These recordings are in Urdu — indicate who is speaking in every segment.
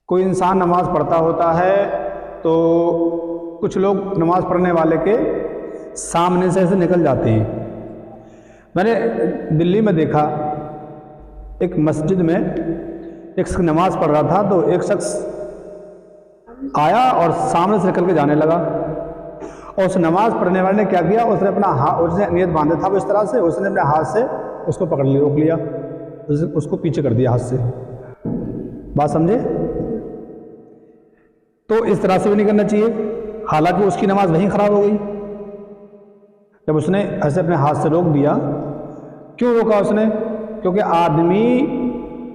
Speaker 1: کوئی انسان نماز پڑھتا ہوتا ہے تو کچھ لوگ نماز پڑھنے والے کے سامنے سے ایسے نکل جاتے ہیں۔ میں نے دلی میں دیکھا، ایک مسجد میں ایک شخص نماز پڑھ رہا تھا تو ایک شخص آیا اور سامنے سے نکل کے جانے لگا، اور اس نماز پڑھنے والے نے کیا کیا، اس نے اپنا ہاتھ، اس نے نیت باندھا تھا وہ اس طرح سے، اس نے اپنے ہاتھ سے اس کو پکڑ لیا، روک لیا، اس کو پیچھے کر دیا ہاتھ سے۔ بات سمجھے؟ تو اس طرح سے بھی نہیں کرنا چاہیے، حالانکہ اس کی نماز وہیں خراب ہو گئی جب اس نے ایسے اپنے ہاتھ سے روک دیا۔ کیوں روکا اس نے؟ کیونکہ آدمی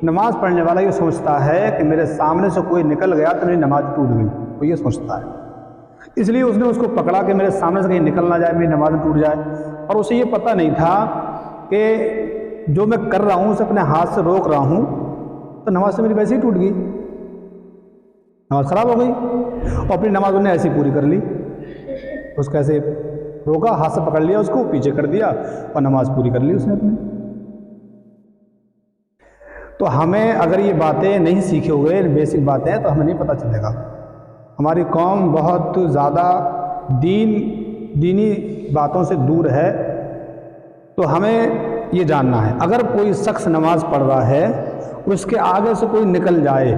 Speaker 1: نماز پڑھنے والا یہ سوچتا ہے کہ میرے سامنے سے کوئی نکل گیا تو میری نماز ٹوٹ گئی، وہ یہ سوچتا ہے، اس لیے اس نے اس کو پکڑا کہ میرے سامنے سے کہیں نکل نہ جائے، میری نماز ٹوٹ جائے۔ اور اسے یہ پتہ نہیں تھا کہ جو میں کر رہا ہوں اسے اپنے ہاتھ سے روک رہا ہوں تو نماز سے میری ویسے ہی ٹوٹ گئی، نماز خراب ہو گئی، اور اپنی نماز انہیں ایسی پوری کر لی۔ اس کو ایسے روکا، ہاتھ سے پکڑ لیا، اس کو پیچھے کر دیا اور نماز پوری کر لی اس نے اپنی۔ تو ہمیں اگر یہ باتیں نہیں سیکھے ہوئے، بیسک باتیں ہیں، تو ہمیں نہیں پتہ چلے گا۔ ہماری قوم بہت زیادہ دینی باتوں سے دور ہے، تو ہمیں یہ جاننا ہے اگر کوئی شخص نماز پڑھ رہا ہے اس کے آگے سے کوئی نکل جائے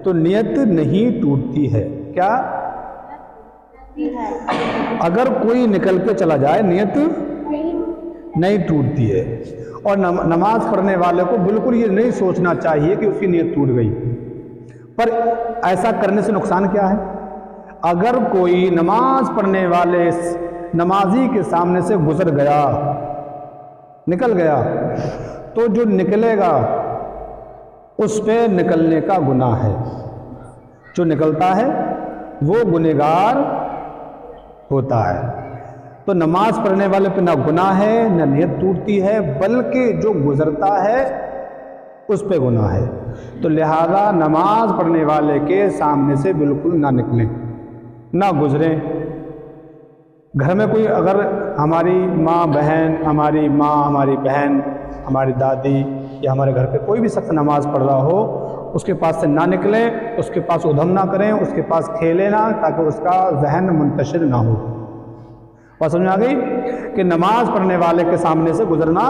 Speaker 1: تو نیت نہیں ٹوٹتی ہے۔ کیا؟ اگر کوئی نکل کے چلا جائے نیت نہیں ٹوٹتی ہے، اور نماز پڑھنے والے کو بالکل یہ نہیں سوچنا چاہیے کہ اس کی نیت ٹوٹ گئی۔ پر ایسا کرنے سے نقصان کیا ہے؟ اگر کوئی نماز پڑھنے والے نمازی کے سامنے سے گزر گیا، نکل گیا، تو جو نکلے گا اس پہ نکلنے کا گناہ ہے، جو نکلتا ہے وہ گنہگار ہوتا ہے۔ تو نماز پڑھنے والے پہ نہ گناہ ہے نہ نیت ٹوٹتی ہے، بلکہ جو گزرتا ہے اس پہ گناہ ہے۔ تو لہذا نماز پڑھنے والے کے سامنے سے بالکل نہ نکلیں، نہ گزریں۔ گھر میں کوئی اگر ہماری ماں، ہماری بہن، ہماری دادی یا ہمارے گھر پہ کوئی بھی شخص نماز پڑھ رہا ہو، اس کے پاس سے نہ نکلیں، اس کے پاس ادھم نہ کریں، اس کے پاس کھیلیں نہ، تاکہ اس کا ذہن منتشر نہ ہو۔ بات سمجھ آ گئی کہ نماز پڑھنے والے کے سامنے سے گزرنا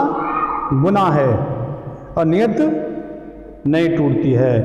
Speaker 1: گناہ ہے اور نیت نہیں ٹوٹتی ہے۔